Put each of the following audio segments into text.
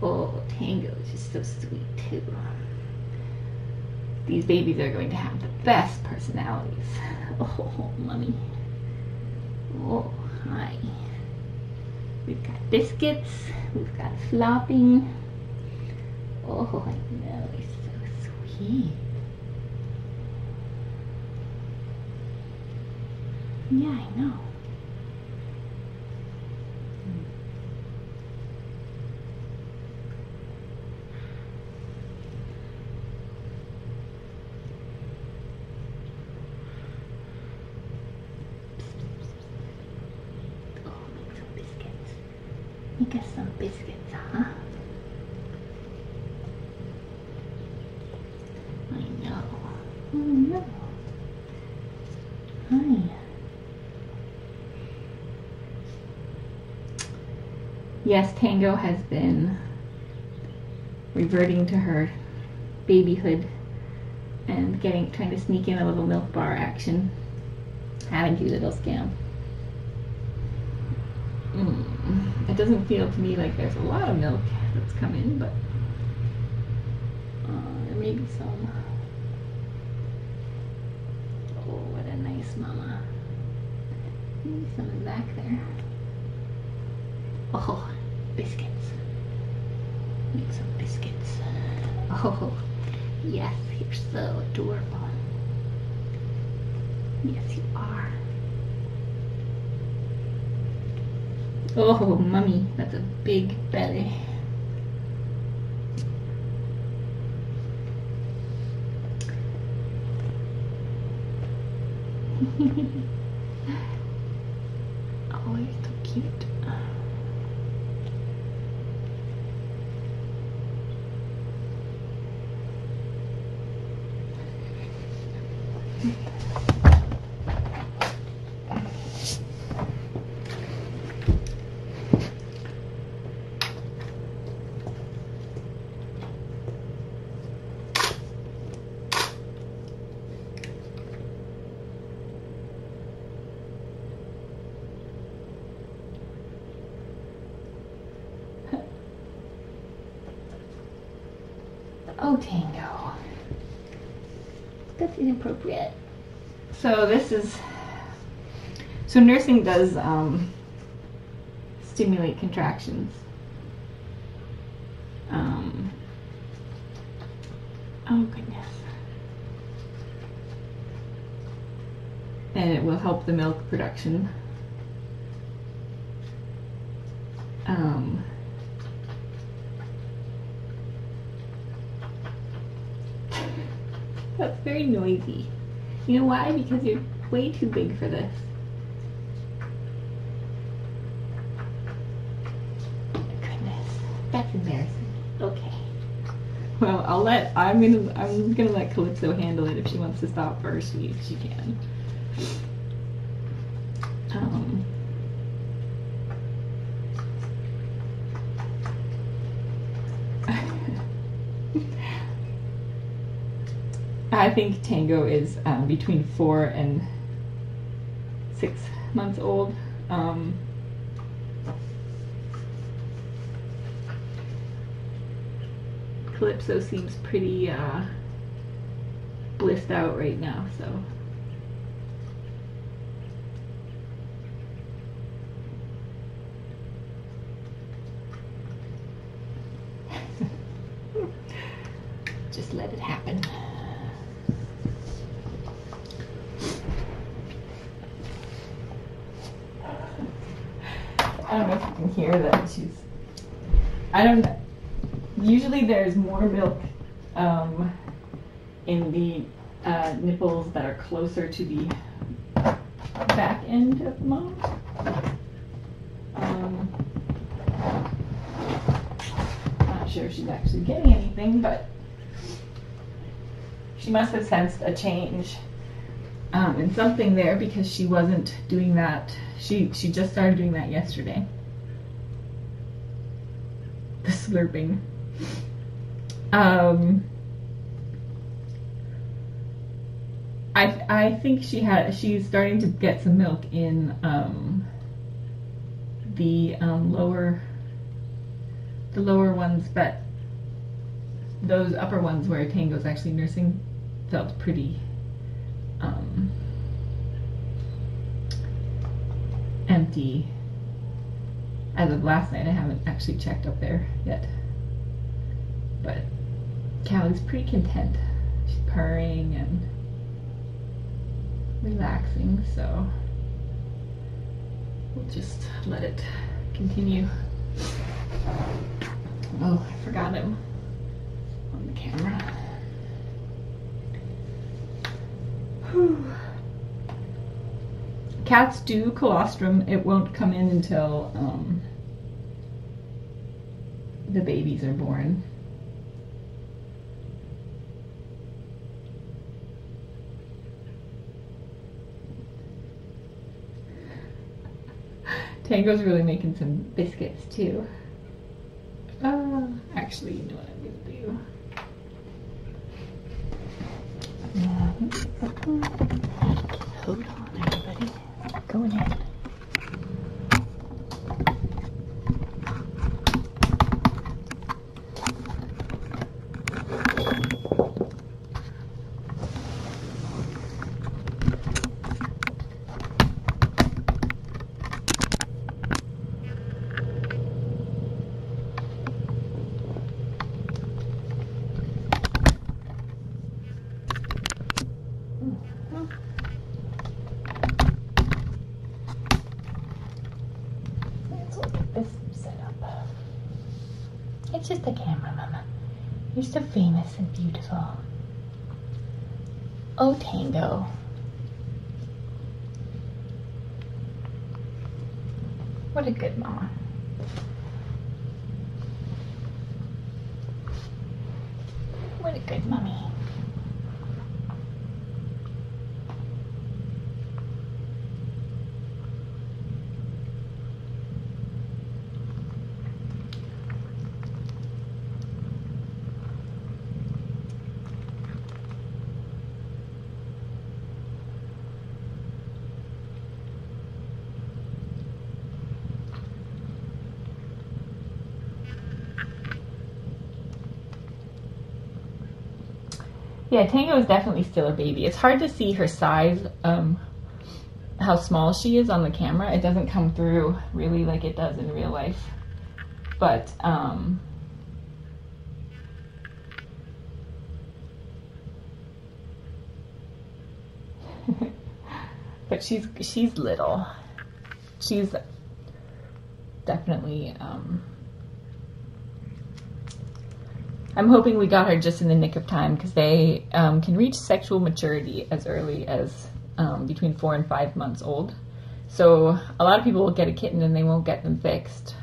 Oh, Tango is just so sweet too. These babies are going to have the best personalities. Oh, mommy. Oh, hi. We've got biscuits. We've got flopping. Oh, I know, it's so sweet. Yeah, I know. Make us some biscuits, huh? I know. Oh no. Hi. Yes, Tango has been reverting to her babyhood and trying to sneak in a little milk bar action. Haven't you, little scamp? It doesn't feel to me like there's a lot of milk that's come in, but there may be some. Oh, what a nice mama. Maybe some in back there. Oh, biscuits. Make some biscuits. Oh, yes, you're so adorable. Yes, you are. Oh, mommy, that's a big belly. Oh, you're so cute. Oh, Tango. That's inappropriate. So nursing does stimulate contractions. Oh goodness. And it will help the milk production. That's very noisy. You know why? Because you're way too big for this. Goodness, that's embarrassing. Okay. Well, I'm gonna let Calypso handle it. If she wants to stop first, she can. I think Tango is between 4 and 6 months old. Calypso seems pretty blissed out right now, so. Just let it happen. I don't know if you can hear that usually there's more milk in the nipples that are closer to the back end of the mom. Not sure if she's actually getting anything, but she must have sensed a change in something there, because she wasn't doing that. She just started doing that yesterday. The slurping. I think she's starting to get some milk the the lower ones, but those upper ones where Tango's actually nursing felt pretty empty. As of last night, I haven't actually checked up there yet, but Callie's pretty content. She's purring and relaxing, so we'll just let it continue. Oh, I forgot him on the camera. Whew. Cats do colostrum. It won't come in until the babies are born. Tango's really making some biscuits too. Actually, you know what I'm gonna do? Hold on, everybody. Going in. It's just a camera, Mama. You're so famous and beautiful. Oh, Tango. What a good mama. What a good mummy. Yeah, Tango is definitely still a baby. It's hard to see her size, how small she is on the camera. It doesn't come through really like it does in real life. But, but she's little. She's definitely, I'm hoping we got her just in the nick of time, because they can reach sexual maturity as early as between 4 and 5 months old. So a lot of people will get a kitten and they won't get them fixed,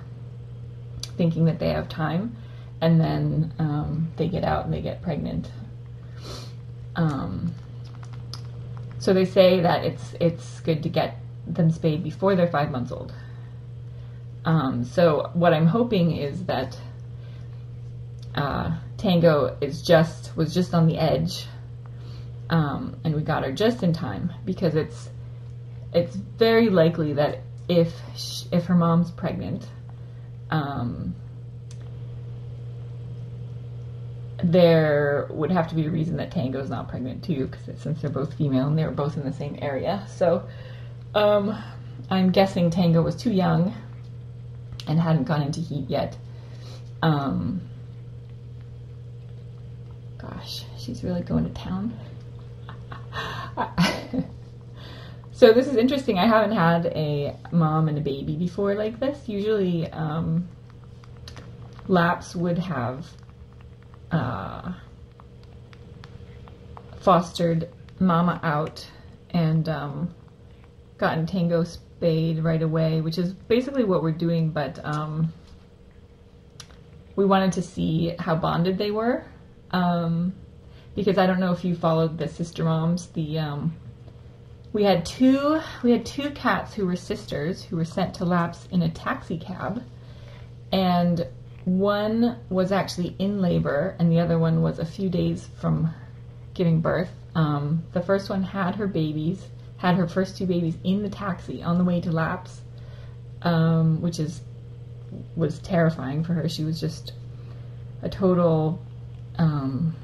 thinking that they have time, and then they get out and they get pregnant. So they say that it's good to get them spayed before they're 5 months old. So what I'm hoping is that Tango was just on the edge, and we got her just in time, because it's very likely that if her mom's pregnant, there would have to be a reason that Tango's not pregnant too, because since they're both female and they were both in the same area. So I'm guessing Tango was too young and hadn't gone into heat yet. Gosh, she's really going to town. So this is interesting. I haven't had a mom and a baby before like this. Usually Laps would have fostered mama out and gotten Tango spayed right away, which is basically what we're doing, but we wanted to see how bonded they were. Because I don't know if you followed the sister moms. We had two cats who were sisters who were sent to Laps in a taxi cab, and one was actually in labor and the other one was a few days from giving birth. The first one had her first 2 babies in the taxi on the way to Laps, which is was terrifying for her. She was just a total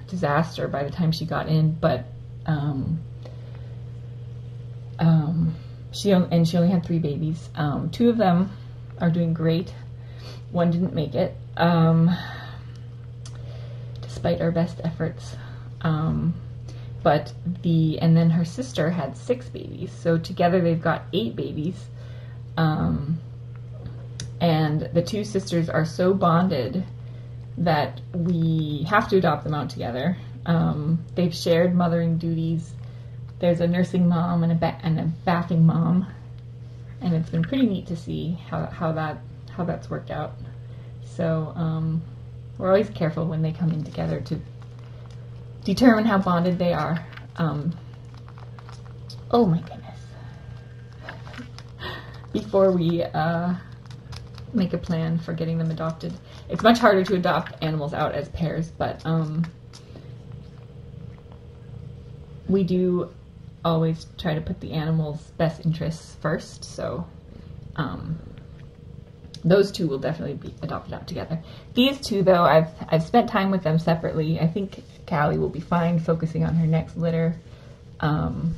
disaster by the time she got in, but she only had 3 babies. 2 of them are doing great. 1 didn't make it, despite our best efforts. And then her sister had 6 babies, so together they've got 8 babies. And the 2 sisters are so bonded that we have to adopt them out together. They've shared mothering duties. There's a nursing mom and a bathing mom, and it's been pretty neat to see how that's worked out. So we're always careful when they come in together to determine how bonded they are. Oh my goodness! Before we make a plan for getting them adopted. It's much harder to adopt animals out as pairs, but we do always try to put the animal's best interests first, so those 2 will definitely be adopted out together. These 2, though, I've spent time with them separately. I think Callie will be fine focusing on her next litter, and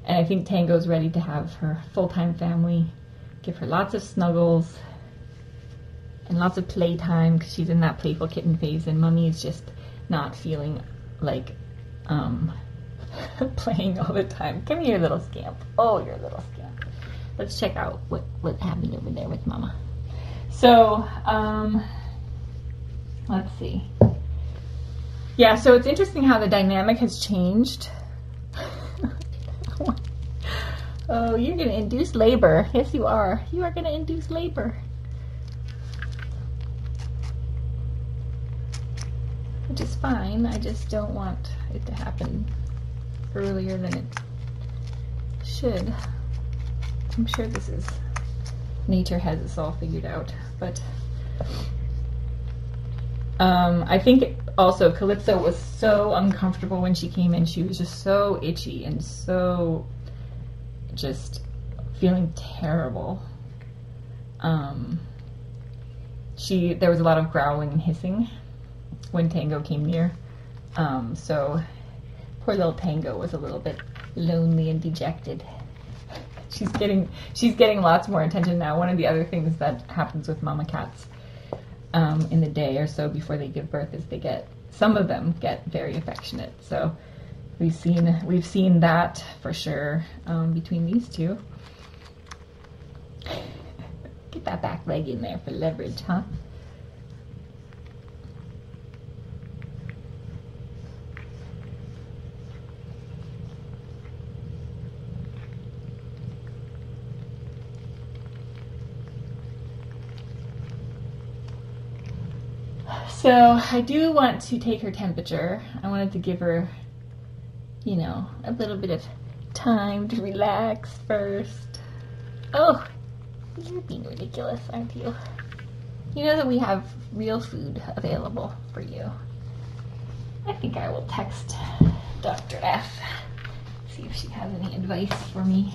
I think Tango's ready to have her full-time family. Give her lots of snuggles and lots of playtime, because she's in that playful kitten phase, and Mummy is just not feeling like playing all the time. Come here, little scamp. Oh, you're a little scamp. Let's check out what happened over there with Mama. So, let's see. Yeah, so it's interesting how the dynamic has changed. Oh, you're going to induce labor. Yes, you are. You are going to induce labor. Which is fine. I just don't want it to happen earlier than it should. I'm sure nature has this all figured out. But I think also Calypso was so uncomfortable when she came in. She was just so itchy and so just feeling terrible. There was a lot of growling and hissing when Tango came near. So poor little Tango was a little bit lonely and dejected. She's getting lots more attention now. One of the other things that happens with mama cats in the day or so before they give birth is some of them get very affectionate. So we've seen that for sure between these 2. Get that back leg in there for leverage, huh? So I do want to take her temperature. I wanted to give her, a little bit of time to relax first. Oh, you're being ridiculous, aren't you? You know that we have real food available for you. I think I will text Dr. F. See if she has any advice for me.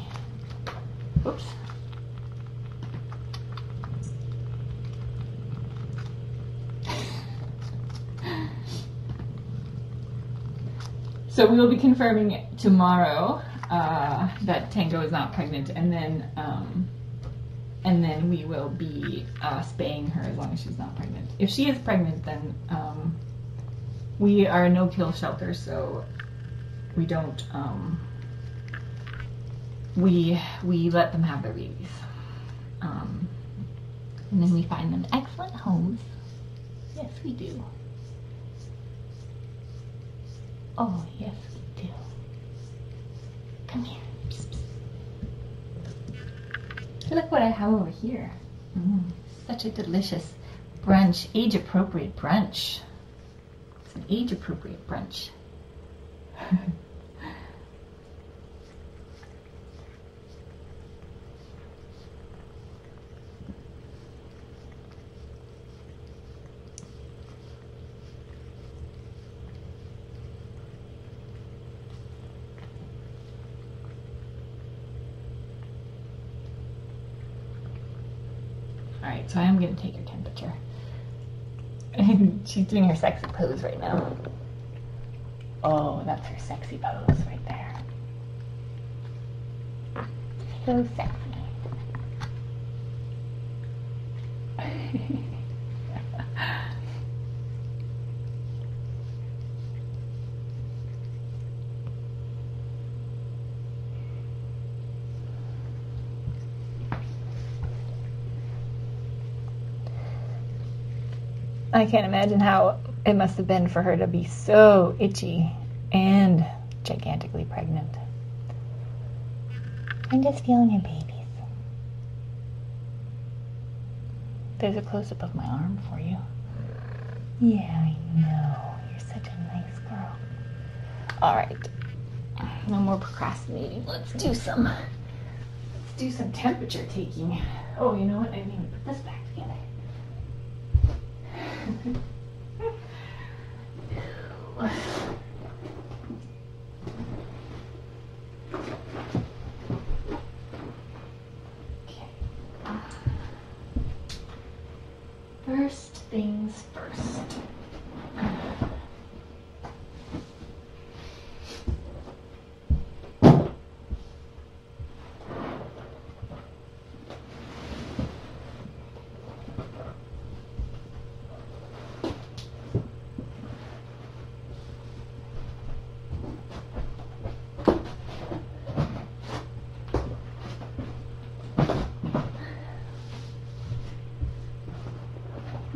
Whoops. So we will be confirming tomorrow that Tango is not pregnant, and then we will be spaying her as long as she's not pregnant. If she is pregnant, then we are a no-kill shelter, so we don't we let them have their babies, and then we find them excellent homes. Yes, we do. Oh, yes, we do. Come here. Psst, psst. Look what I have over here. Such a delicious brunch, age-appropriate brunch. It's an age-appropriate brunch. Alright, so I am going to take your temperature. And she's doing her sexy pose right now. Oh, that's her sexy pose right there. So sexy. I can't imagine how it must have been for her to be so itchy and gigantically pregnant. I'm just feeling your babies. There's a close-up of my arm for you. Yeah, I know. You're such a nice girl. All right. No more procrastinating. Let's do some temperature taking. Oh, you know what? I didn't even put this back together. Okay. First things first.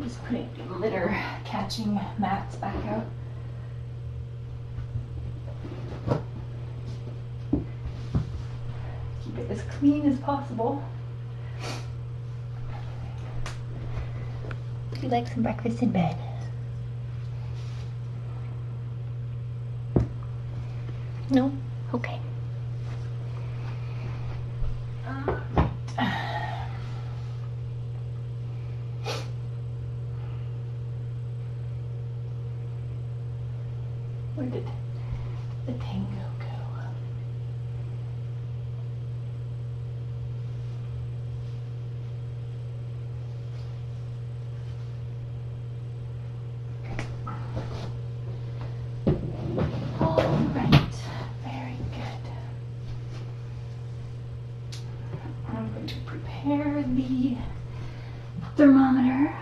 Just putting the litter catching mats back out. Keep it as clean as possible. Would you like some breakfast in bed? No? Okay. Where did the tango go? All right, very good. I'm going to prepare the thermometer.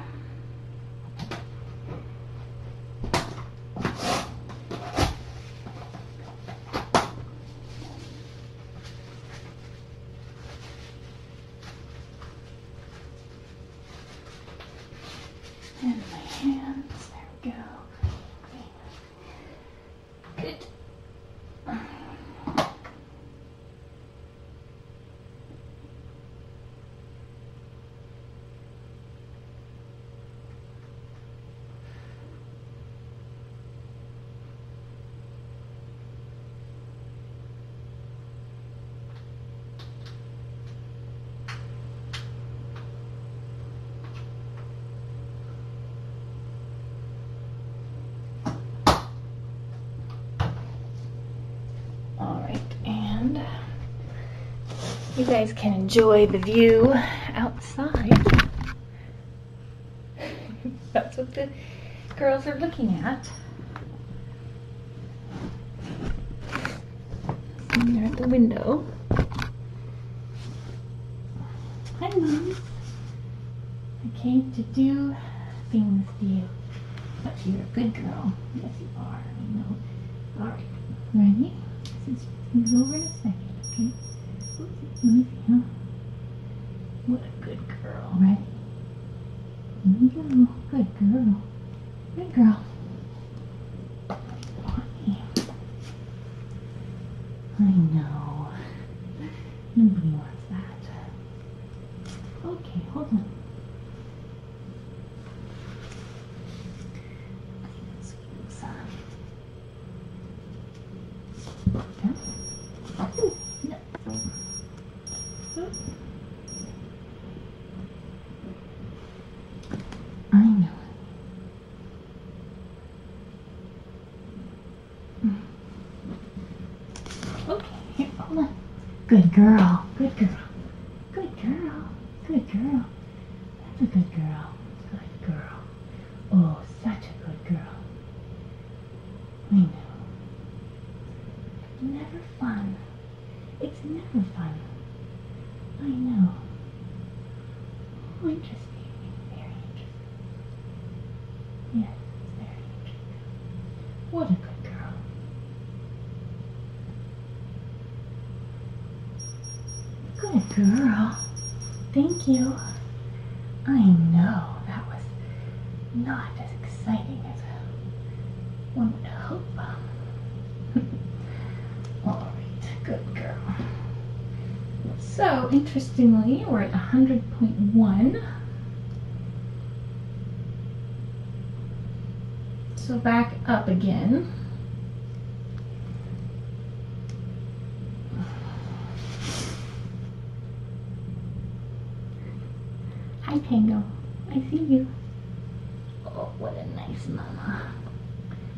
And my hands, there we go. Good. You guys can enjoy the view outside. That's what the girls are looking at. And they're at the window. Hi, Mom. I came to do things to you. But you're a good girl. Yes, you are. I know. All right. Ready? Since things over in a second, okay? Huh? What a good girl. Ready? Here we go. Good girl. Good girl. I know. Nobody wants that. Okay, hold on. I know. Okay, here, hold on. Good girl. Good girl. Good girl. Good girl. That's a good Yes, there. What a good girl. Good girl. Thank you. I know that was not as exciting as one would hope. Alright, good girl. So, interestingly, we're at 100.1. So back up again. Hi Tango, I see you. Oh, what a nice mama.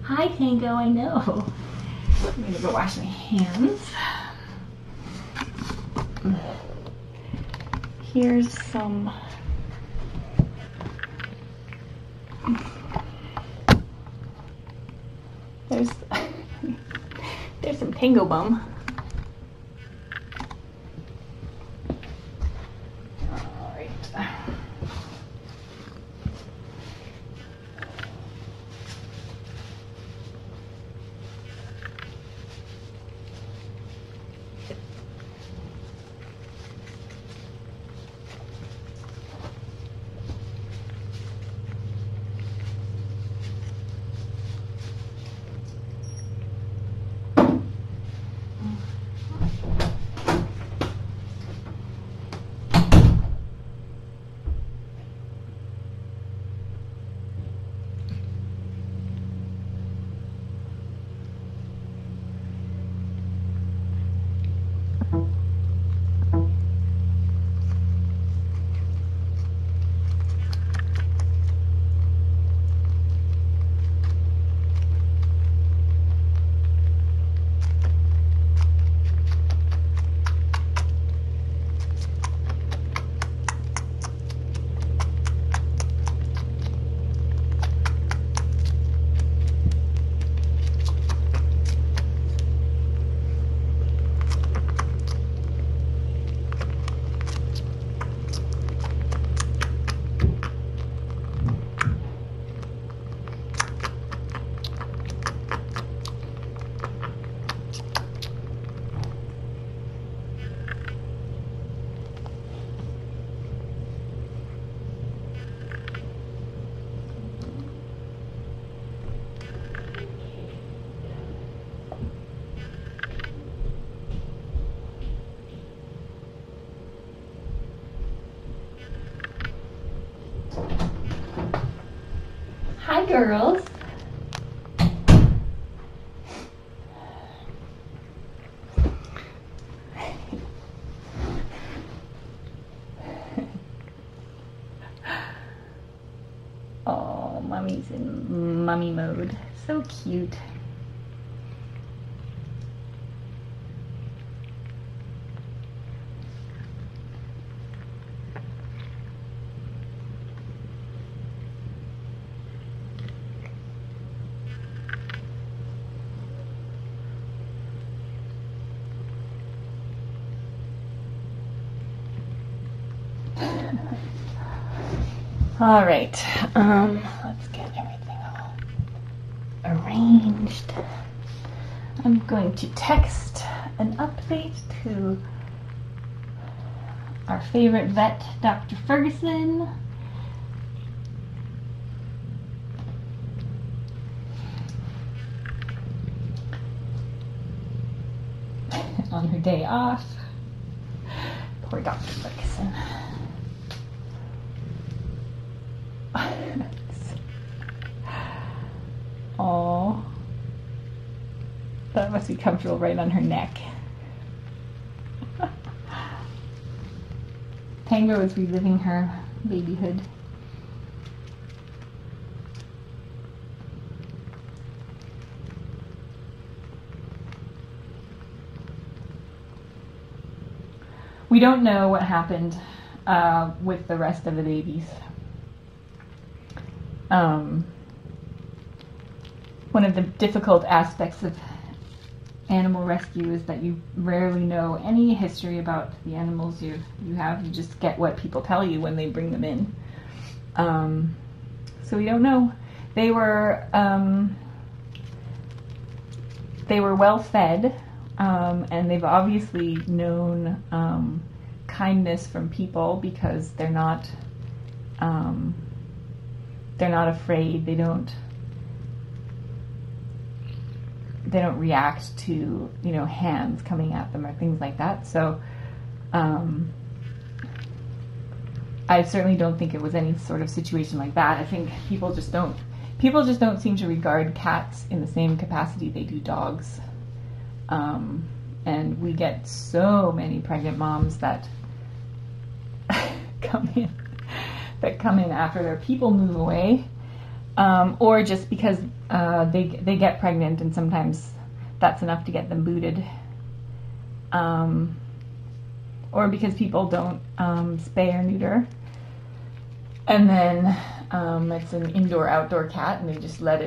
Hi Tango, I know. I'm gonna go wash my hands. Here's some there's some Tango Bum. All right. Hi, girls. Oh, mommy's in mummy mode. So cute. All right, let's get everything all arranged. I'm going to text an update to our favorite vet, Dr. Ferguson. On her day off. Poor Dr. Ferguson. Oh, that must be comfortable right on her neck. Tango is reliving her babyhood. We don't know what happened with the rest of the babies. One of the difficult aspects of animal rescue is that you rarely know any history about the animals you have. You just get what people tell you when they bring them in. So we don't know. They were well fed, and they've obviously known kindness from people because they're not afraid. They don't react to, you know, hands coming at them or things like that. So I certainly don't think it was any sort of situation like that. I think people just don't seem to regard cats in the same capacity they do dogs. And we get so many pregnant moms that come in after their people move away, or just because they get pregnant and sometimes that's enough to get them booted, or because people don't spay or neuter, and then it's an indoor-outdoor cat and they just let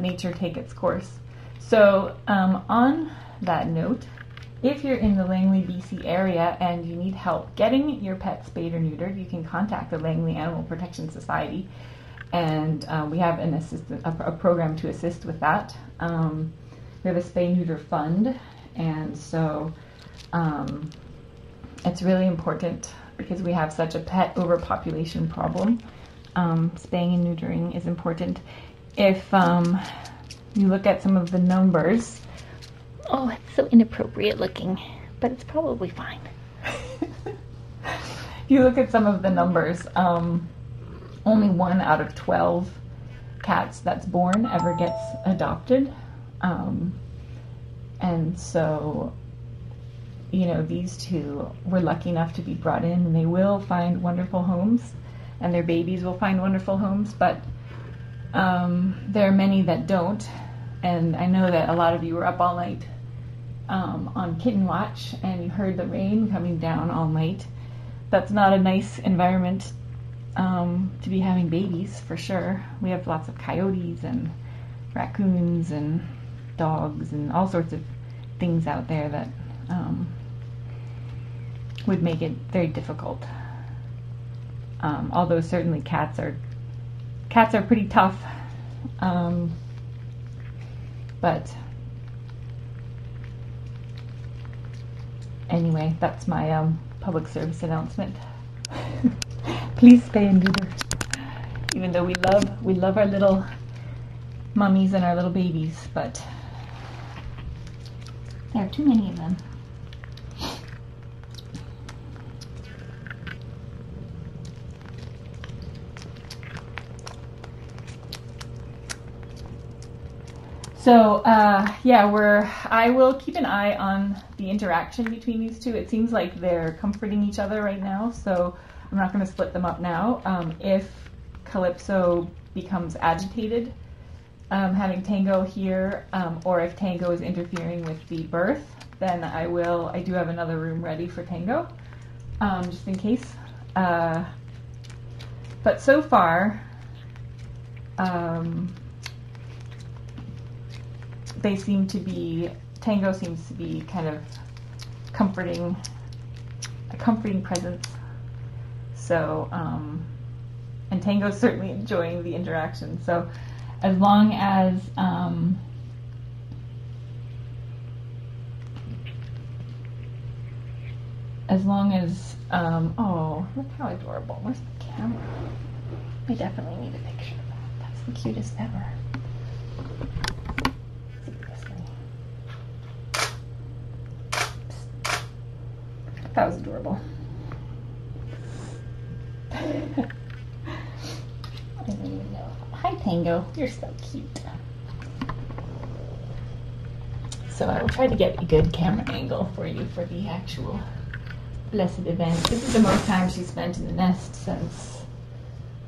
nature take its course. So on that note, if you're in the Langley, BC area and you need help getting your pet spayed or neutered, you can contact the Langley Animal Protection Society, and we have a program to assist with that. We have a spay neuter fund, and so it's really important because we have such a pet overpopulation problem. Spaying and neutering is important. If you look at some of the numbers. Oh, it's so inappropriate looking, but it's probably fine. If you look at some of the numbers, only 1 out of 12 cats that's born ever gets adopted. And so, you know, these two were lucky enough to be brought in, and they will find wonderful homes, and their babies will find wonderful homes, but there are many that don't. And I know that a lot of you were up all night on Kitten Watch, and you heard the rain coming down all night. That's not a nice environment to be having babies, for sure. We have lots of coyotes and raccoons and dogs and all sorts of things out there that would make it very difficult. Although certainly cats are pretty tough. But anyway, that's my public service announcement. Please spay and neuter. Even though we love our little mummies and our little babies, but there are too many of them. So, I will keep an eye on the interaction between these two. It seems like they're comforting each other right now, so I'm not going to split them up now. If Calypso becomes agitated, having Tango here, or if Tango is interfering with the birth, then I do have another room ready for Tango, just in case. But so far, Tango seems to be kind of a comforting presence. So, and Tango's certainly enjoying the interaction. So, as long as oh, look how adorable. Where's the camera? I definitely need a picture of that. That's the cutest ever. That was adorable. I don't even know. Hi, Tango. You're so cute. So I will try to get a good camera angle for you for the actual blessed event. This is the most time she's spent in the nest since,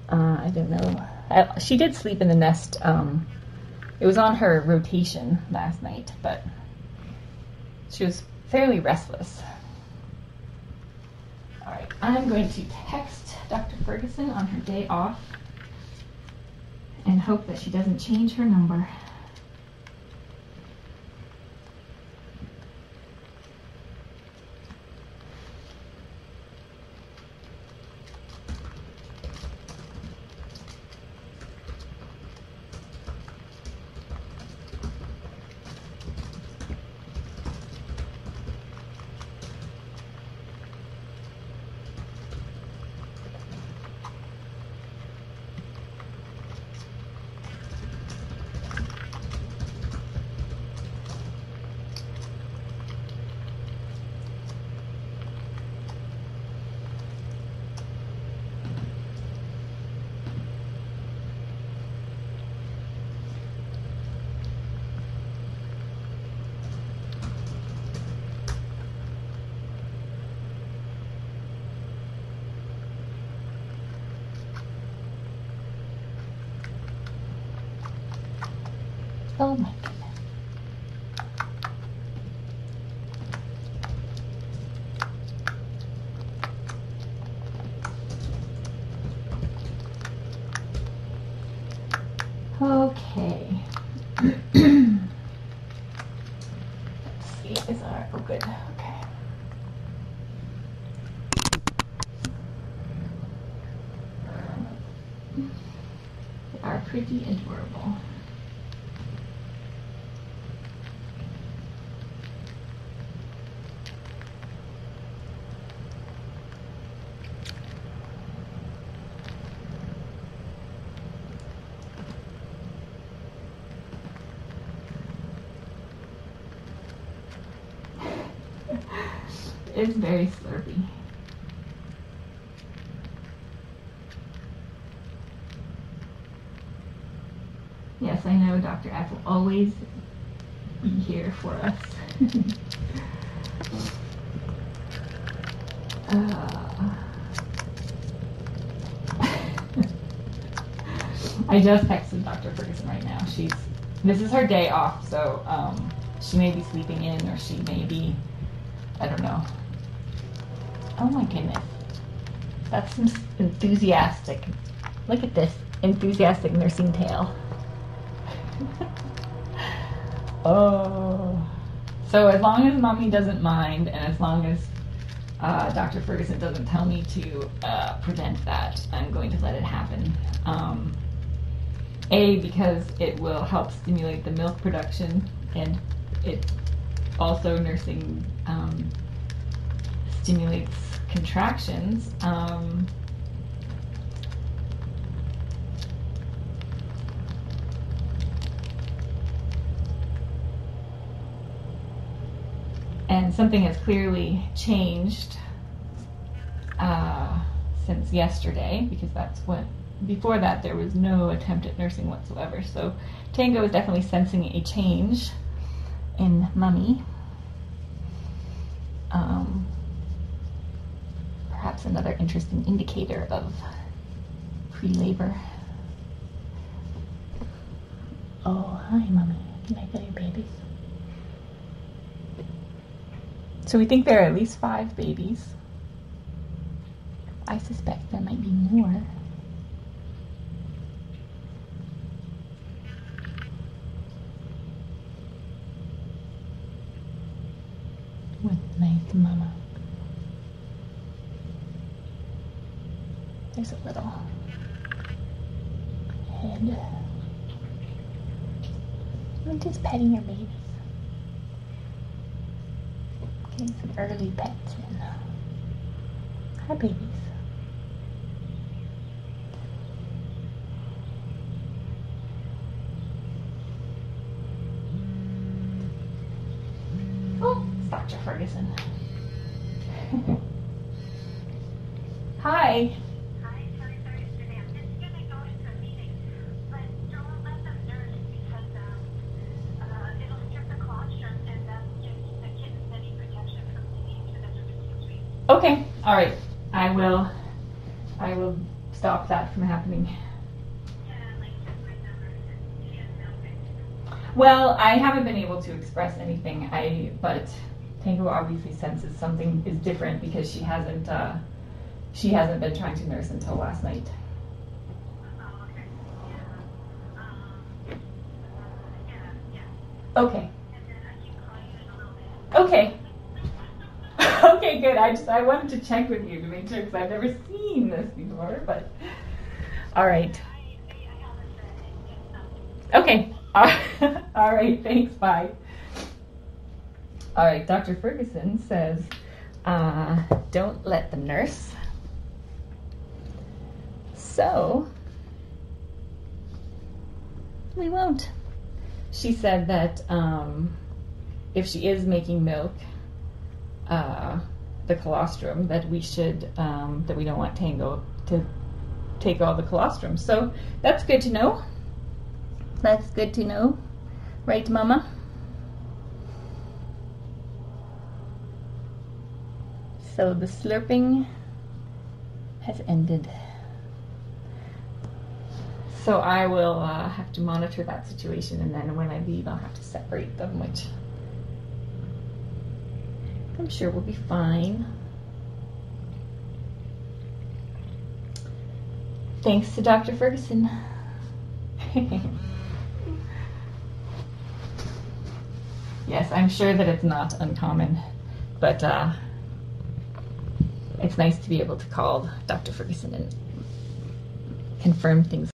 I don't know. She did sleep in the nest. It was on her rotation last night, but she was fairly restless. Alright, I'm going to text Dr. Ferguson on her day off and hope that she doesn't change her number. Oh my goodness. Okay. Let's see, is our, oh good, okay. They are pretty adorable. It's very slurpy. Yes, I know Dr. F will always be here for us. I just texted Dr. Ferguson right now. This is her day off, so she may be sleeping in, or she may be, I don't know. Oh my goodness. That's some enthusiastic. Look at this enthusiastic nursing tale. Oh. So as long as mommy doesn't mind, and as long as Dr. Ferguson doesn't tell me to prevent that, I'm going to let it happen. Because it will help stimulate the milk production, and it also nursing stimulates contractions. And something has clearly changed since yesterday, because that's what, before that there was no attempt at nursing whatsoever. So Tango is definitely sensing a change in Mummy. Perhaps another interesting indicator of pre-labor. Oh, hi, Mummy. Can I feel your babies? So we think there are at least 5 babies. I suspect there might be more. What a nice mama. There's a little head. I'm just petting your babies. Getting some early pets in. Hi, babies. Oh, it's Dr. Ferguson. Hi. Hi, sorry, today. I'm just going to go into a meeting, but don't let them nurse because it'll strip the colostrum and gives the kittens any protection from disease for the next 6 weeks. Okay, all right. I will stop that from happening. Yeah, like just my number. She has no. Well, I haven't been able to express anything. But Tango obviously senses something is different because she hasn't been trying to nurse until last night. Oh, okay. Yeah. Okay. And then I can call you in a little bit. Okay. Okay, good. I wanted to check with you to make sure, because I've never seen this before, but all right. I haven't said it. Okay. All right. Thanks. Bye. All right. Dr. Ferguson says, don't let them nurse. So we won't. She said that if she is making milk, the colostrum, that we should, that we don't want Tango to take all the colostrum. So that's good to know. That's good to know. Right, Mama? So the slurping has ended. So I will have to monitor that situation, and then when I leave, I'll have to separate them, which I'm sure will be fine. Thanks to Dr. Ferguson. Yes, I'm sure that it's not uncommon, but it's nice to be able to call Dr. Ferguson and confirm things.